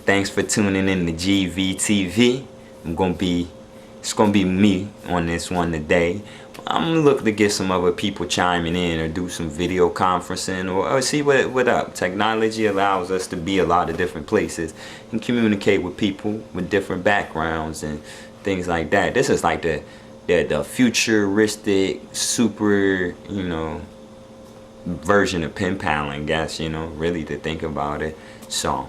Thanks for tuning in to GVTV. It's gonna be me on this one today. I'm looking to get some other people chiming in or do some video conferencing or see what up. Technology allows us to be a lot of different places and communicate with people with different backgrounds and things like that. This is like the futuristic, super, version of pen pal, I guess, really to think about it. So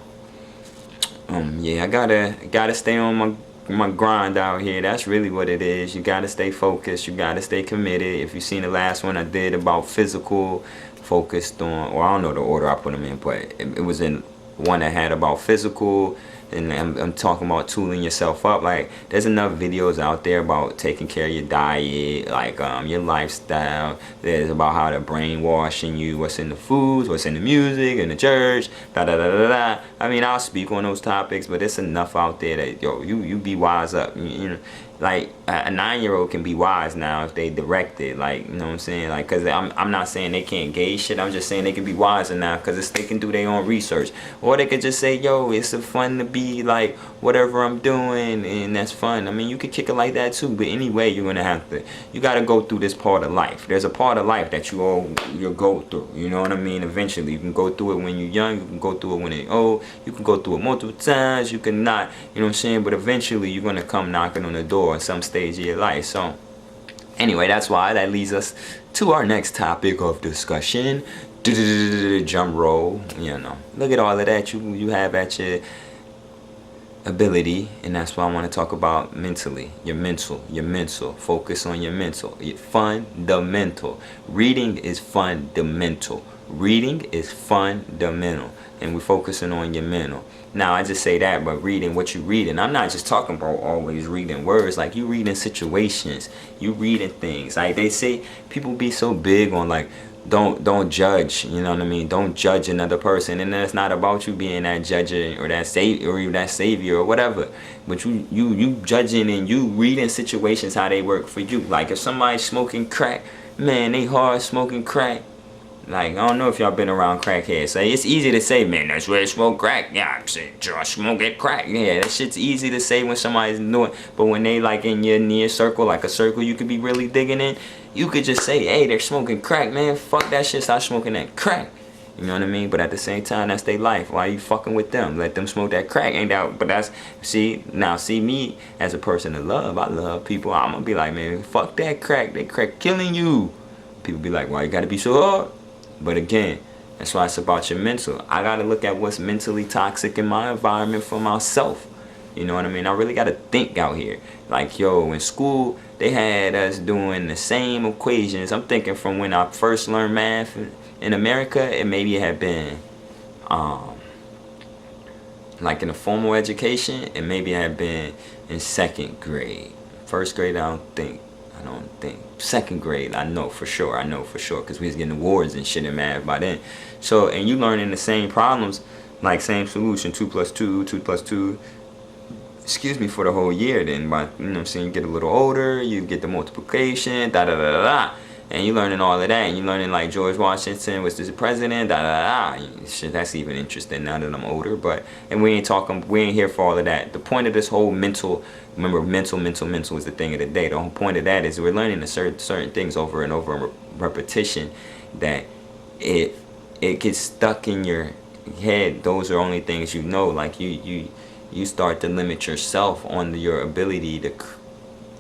yeah, I gotta stay on my grind out here. That's really what it is. You gotta stay focused, you gotta stay committed. If you've seen the last one I did about physical, focused on, or I don't know the order I put them in, but it was in one that had about physical, and I'm talking about tooling yourself up. Like, there's enough videos out there about taking care of your diet, like your lifestyle. There's about how they're brainwashing you, what's in the foods, what's in the music, in the church, da da da da da. I mean, I'll speak on those topics, but there's enough out there that you be wise up. Like a 9-year-old can be wise now if they direct it. Like, you know what I'm saying? Like, cause I'm not saying they can't gauge shit. I'm just saying they can be wiser now, cause they can do their own research, or they could just say, yo, it's a fun to be like whatever I'm doing, and that's fun. I mean, you could kick it like that too. But anyway, you gotta go through this part of life. There's a part of life that you'll go through. You know what I mean? Eventually, you can go through it when you're young. You can go through it when you're old. You can go through it multiple times. You can not. You know what I'm saying? But eventually, you're gonna come knocking on the door at some stage of your life. So anyway, that's why that leads us to our next topic of discussion. Drum roll. Look at all of that you have at your ability, and that's why I want to talk about mentally. Your mental. Focus on your mental. Fundamental. Reading is fundamental. And we're focusing on your mental. Now, I just say that, but reading what you read, and I'm not just talking about always reading words. Like, you reading situations, you reading things. Like, they say people be so big on like, don't judge, you know what I mean? Don't judge another person, and then it's not about you being that judge or that savior or whatever. But you judging and you reading situations, how they work for you. Like, if somebody's smoking crack, man, they hard smoking crack. Like, I don't know if y'all been around crackheads. So it's easy to say, man, that's where they smoke crack. Yeah, I'm saying, just smoke it crack. Yeah, that shit's easy to say when somebody's doing. But when they like in your near circle, like a circle you could be really digging in, you could just say, hey, they're smoking crack, man. Fuck that shit. Stop smoking that crack. You know what I mean? But at the same time, that's their life. Why are you fucking with them? Let them smoke that crack. Ain't that? But that's, see me as a person of love. I love people. I'm gonna be like, man, fuck that crack. They crack killing you. People be like, why you gotta be so hard? But again, that's why it's about your mental. I gotta look at what's mentally toxic in my environment for myself. You know what I mean? I really gotta think out here. Like, yo, in school, they had us doing the same equations. I'm thinking from when I first learned math in America, it maybe had been like in a formal education, and maybe it had been in 2nd grade. 1st grade, I don't think. 2nd grade, I know for sure, because we was getting awards and shit in math by then. So, and you learning the same problems, like same solution, 2 plus 2, 2 plus 2, excuse me, for the whole year. Then, by, you know what I'm saying, you get a little older, you get the multiplication, da da da da da, and you learning all of that, and you learning like George Washington was the president, da da da da. Shit, that's even interesting now that I'm older. But, and we ain't here for all of that. The point of this whole mental, remember, mental is the thing of the day. The whole point of that is we're learning the certain things over and over and repetition, that it gets stuck in your head. Those are only things you know. Like, you start to limit yourself on your ability to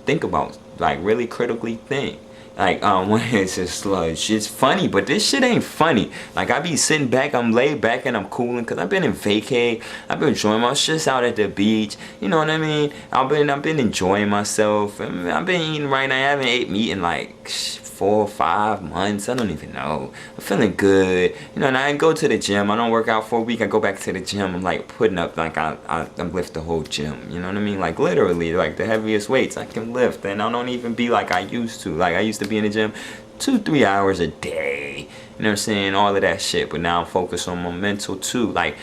think about, like, really critically think. Like, when it's just sludge, it's funny, but this shit ain't funny. Like, I be sitting back, I'm laid back and I'm cooling, cause I've been in vacay, I've been enjoying my shit out at the beach, you know what I mean? I've been enjoying myself, and I've been eating right now. I haven't ate meat in like 4 or 5 months, I don't even know. I'm feeling good, and I go to the gym. I don't work out for a week, I go back to the gym. I'm like putting up, like I lift the whole gym, you know what I mean? Like, literally, like the heaviest weights I can lift, and I don't even be like I used to. Like, I used to be in the gym 2-3 hours a day, you know what I'm saying? All of that shit. But now I'm focused on my mental too. Like,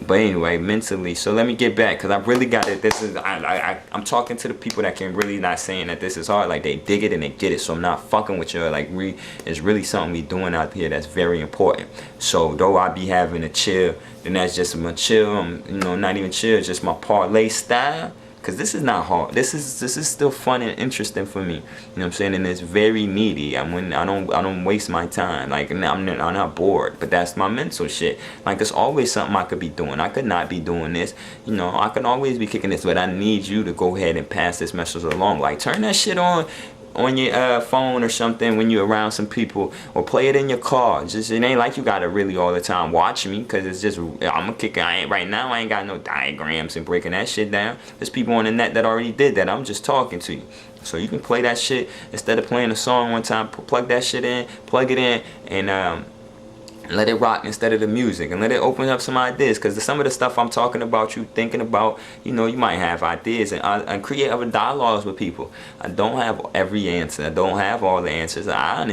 But anyway, mentally. So let me get back, because I really got it. This is I'm talking to the people that can really, not saying that this is hard. Like, they dig it and they get it. So I'm not fucking with you. Like, it's really something we doing out here that's very important. So though I be having a chill, then that's just my chill. You know, not even chill, just my parlay style. Cause this is not hard. This is still fun and interesting for me. You know what I'm saying? And it's very needy. I don't waste my time. Like, I'm not bored. But that's my mental shit. Like, there's always something I could be doing. I could not be doing this. You know, I could always be kicking this. But I need you to go ahead and pass this message along. Like, turn that shit on your phone or something when you're around some people, or play it in your car. Just, it ain't like you gotta really all the time watch me, because it's just, I'm a kicker. Right now I ain't got no diagrams and breaking that shit down. There's people on the net that already did that. I'm just talking to you. So you can play that shit instead of playing a song one time. Plug that shit in, plug it in, and let it rock instead of the music, and let it open up some ideas. Because some of the stuff I'm talking about, you thinking about, you know, you might have ideas, and create other dialogues with people. I don't have every answer. I don't have all the answers. I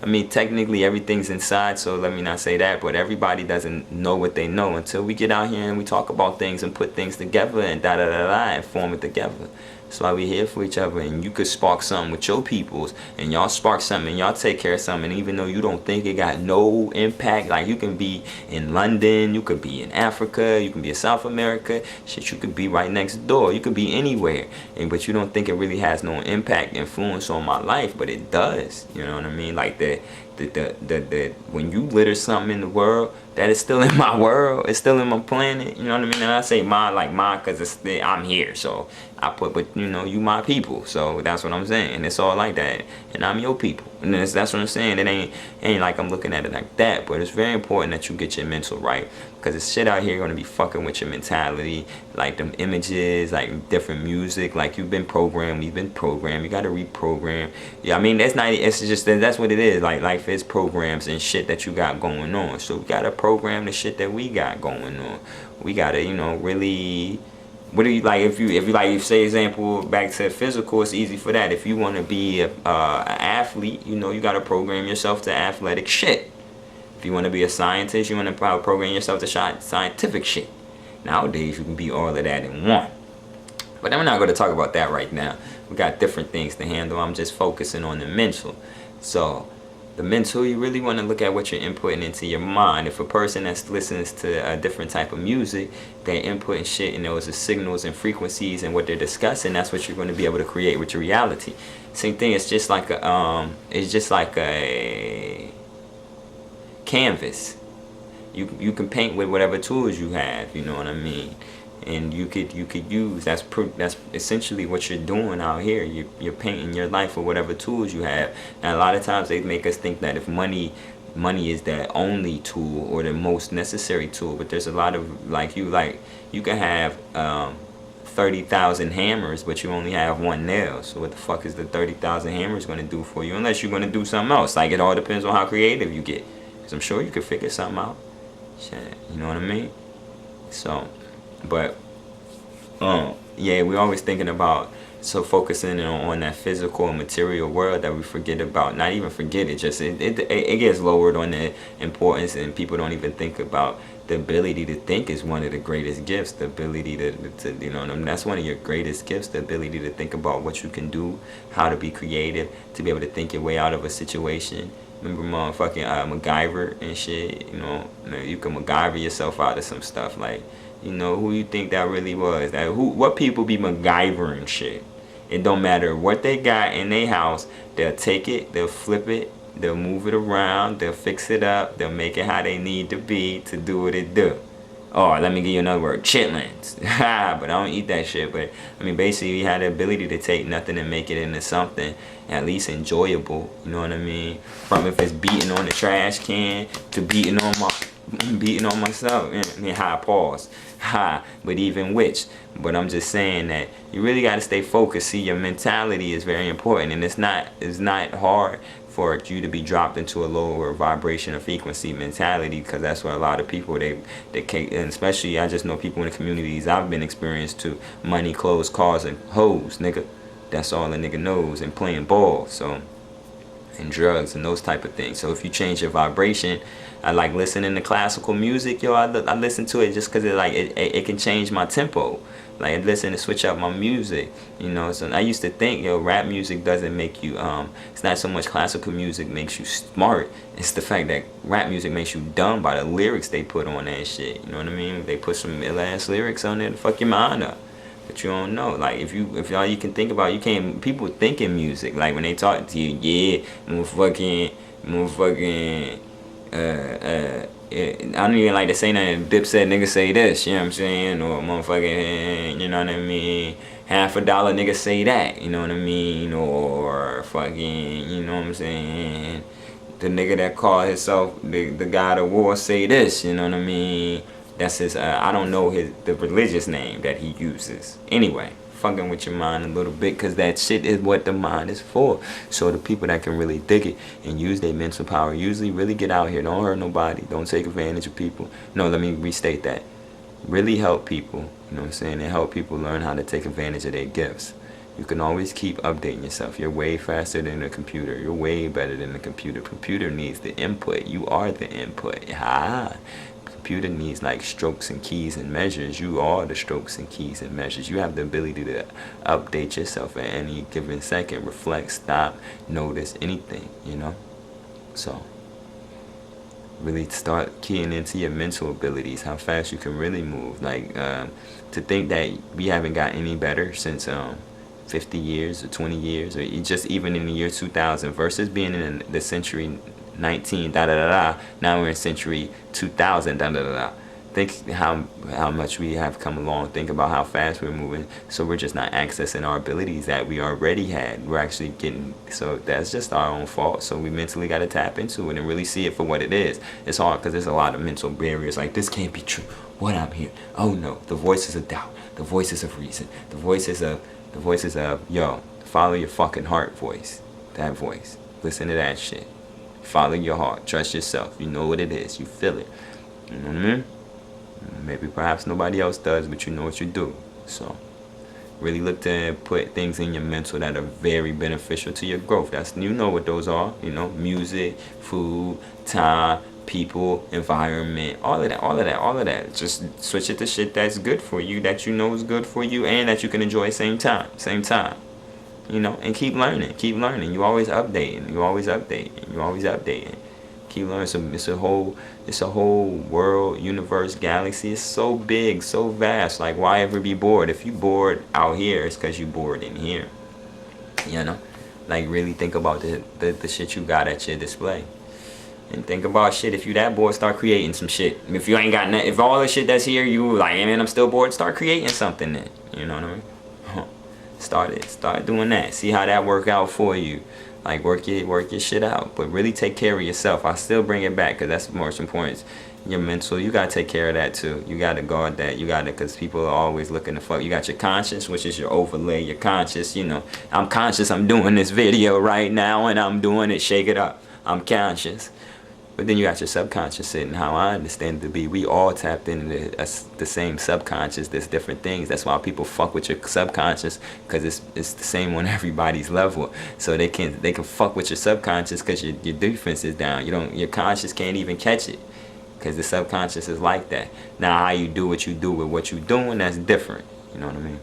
mean, technically everything's inside, so let me not say that, but everybody doesn't know what they know until we get out here and we talk about things and put things together and and form it together. That's why we here for each other, and you could spark something with your peoples, and y'all spark something, and y'all take care of something, and even though you don't think it got no impact, like, you can be in London, you could be in Africa, you can be in South America, shit, you could be right next door, you could be anywhere, but you don't think it really has no impact, influence on my life, but it does. You know what I mean? Like, when you litter something in the world, that is still in my world, it's still in my planet. You know what I mean? And I say mine, like mine, because I'm here, so I put, but you know, you my people, so that's what I'm saying. It's all like that, and I'm your people, and that's what I'm saying. It ain't like I'm looking at it like that, but it's very important that you get your mental right, because this shit out here gonna be fucking with your mentality, like them images, like different music, like you've been programmed, you gotta reprogram. Yeah, I mean, it's just, that's what it is. Like, life is programs and shit that you got going on, so we gotta program the shit that we got going on. We gotta, you know, really. What do you like? If you like, say example, back to physical, it's easy for that. If you want to be an athlete, you know, you got to program yourself to athletic shit. If you want to be a scientist, you want to program yourself to scientific shit. Nowadays, you can be all of that in one. But I'm not going to talk about that right now. We got different things to handle. I'm just focusing on the mental. So the mental, you really want to look at what you're inputting into your mind. If a person that listens to a different type of music, they're inputting shit, and those are signals and frequencies, and what they're discussing, that's what you're going to be able to create with your reality. Same thing. It's just like a canvas. You can paint with whatever tools you have. You know what I mean? And you could use, that's essentially what you're doing out here. You're painting your life with whatever tools you have. And a lot of times they make us think that if money is the only tool or the most necessary tool, but there's a lot of, you can have 30,000 hammers, but you only have one nail. So what the fuck is the 30,000 hammers going to do for you, unless you're going to do something else? Like, it all depends on how creative you get, because I'm sure you could figure something out. Shit, you know what I mean? So, but yeah, we're always thinking about, so focusing on that physical and material world, that we forget about, not even forget it, just it gets lowered on the importance, and people don't even think about the ability to think is one of the greatest gifts. The ability to you know, that's one of your greatest gifts, the ability to think about what you can do, how to be creative, to be able to think your way out of a situation. Remember motherfucking MacGyver and shit, you know, you can MacGyver yourself out of some stuff. Like, you know, who you think that really was? What people be MacGyvering shit? It don't matter what they got in their house, they'll take it, they'll flip it, they'll move it around, they'll fix it up, they'll make it how they need to be to do what it do. Oh, let me give you another word, chitlins. But I don't eat that shit. But I mean, basically, he had the ability to take nothing and make it into something at least enjoyable. You know what I mean? From if it's beating on the trash can to beating on myself. I mean, high pause. But even which. But I'm just saying that you really got to stay focused. See, your mentality is very important, and it's not hard for you to be dropped into a lower vibration or frequency mentality, because that's what a lot of people they can't, and especially I just know people in the communities I've been experienced to, money, clothes, cars, and hoes, nigga. That's all a nigga knows, and playing ball. So and drugs and those type of things. So if you change your vibration, I like listening to classical music, yo. I listen to it just because it can change my tempo. Like I listen to switch up my music, you know. So I used to think, yo, rap music doesn't make you it's not so much classical music makes you smart. It's the fact that rap music makes you dumb by the lyrics they put on that shit. You know what I mean? They put some ill ass lyrics on there to fuck your mind up. But you don't know. Like if all you can think about, you can't. People think in music. Like when they talk to you, yeah, motherfucking. I don't even like to say nothing. Dipset nigga say this, you know what I'm saying? Or motherfucking, you know what I mean? $50 nigga say that, you know what I mean? Or fucking, you know what I'm saying? The nigga that called himself the god of war say this, you know what I mean? That's his, I don't know the religious name that he uses. Anyway, fucking with your mind a little bit, because that shit is what the mind is for. So the people that can really dig it and use their mental power usually really get out here. Don't hurt nobody. Don't take advantage of people. No, let me restate that. Really help people, you know what I'm saying, and help people learn how to take advantage of their gifts. You can always keep updating yourself. You're way faster than the computer. You're way better than the computer. Computer needs the input. You are the input. Computer needs like strokes and keys and measures. You are the strokes and keys and measures. You have the ability to update yourself at any given second, reflect, stop, notice, anything, you know. So really start keying into your mental abilities, how fast you can really move. Like to think that we haven't got any better since 50 years or 20 years, or just even in the year 2000 versus being in the century 19 now we're in century 2000 Think how much we have come along. Think about how fast we're moving. So we're just not accessing our abilities that we already had. We're actually getting, so that's just our own fault. So we mentally got to tap into it and really see it for what it is. It's hard because there's a lot of mental barriers, like this can't be true, what I'm here, oh no, the voices of doubt, the voices of reason, the voices of yo, follow your fucking heart voice. That voice, listen to that shit. Follow your heart. Trust yourself. You know what it is. You feel it. You know what I mean? Maybe perhaps nobody else does, but you know what you do. So really look to put things in your mental that are very beneficial to your growth. That's, you know what those are. You know, music, food, time, people, environment, all of that. Just switch it to shit that's good for you, that you know is good for you, and that you can enjoy same time. You know, and keep learning. You always updating. Keep learning. So it's a whole world, universe, galaxy. It's so big, so vast. Like, why ever be bored? If you bored out here, it's because you bored in here. You know, like really think about the shit you got at your display. And think about shit. If you that bored, start creating some shit. If you ain't got nothing, if all the shit that's here, you like, man, I'm still bored. Start creating something then. You know what I mean? Start doing that. See how that work out for you. Like work your shit out, but really take care of yourself. I still bring it back because that's the most important. Your mental, you gotta take care of that too. You gotta guard that. You gotta, because people are always looking to fuck. You got your conscious, which is your overlay. Your conscious, you know, I'm conscious. I'm doing this video right now, and I'm doing it. Shake it up. I'm conscious. But then you got your subconscious sitting, how I understand it to be. We all tapped into the same subconscious. There's different things. That's why people fuck with your subconscious, because it's the same on everybody's level. So they can fuck with your subconscious because your defense is down. Your conscious can't even catch it because the subconscious is like that. Now how you do what you do with what you're doing, that's different. You know what I mean?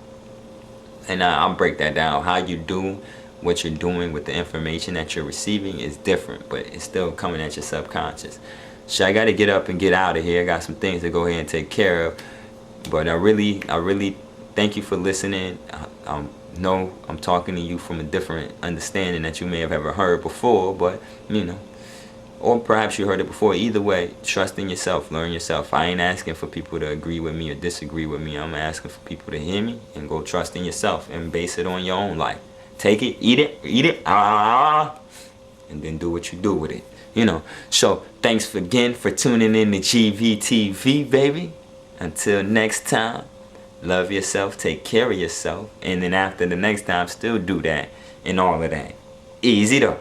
And I'll break that down. How you do what you're doing with the information that you're receiving is different, but it's still coming at your subconscious. So I got to get up and get out of here. I got some things to go ahead and take care of. But I really thank you for listening. I know I'm talking to you from a different understanding that you may have ever heard before, but you know, or perhaps you heard it before. Either way, trust in yourself, learn yourself. I ain't asking for people to agree with me or disagree with me. I'm asking for people to hear me and go trust in yourself and base it on your own life. Take it, eat it, and then do what you do with it, you know. So thanks again for tuning in to GVTV, baby. Until next time, love yourself, take care of yourself, and then after the next time, still do that and all of that. Easy though.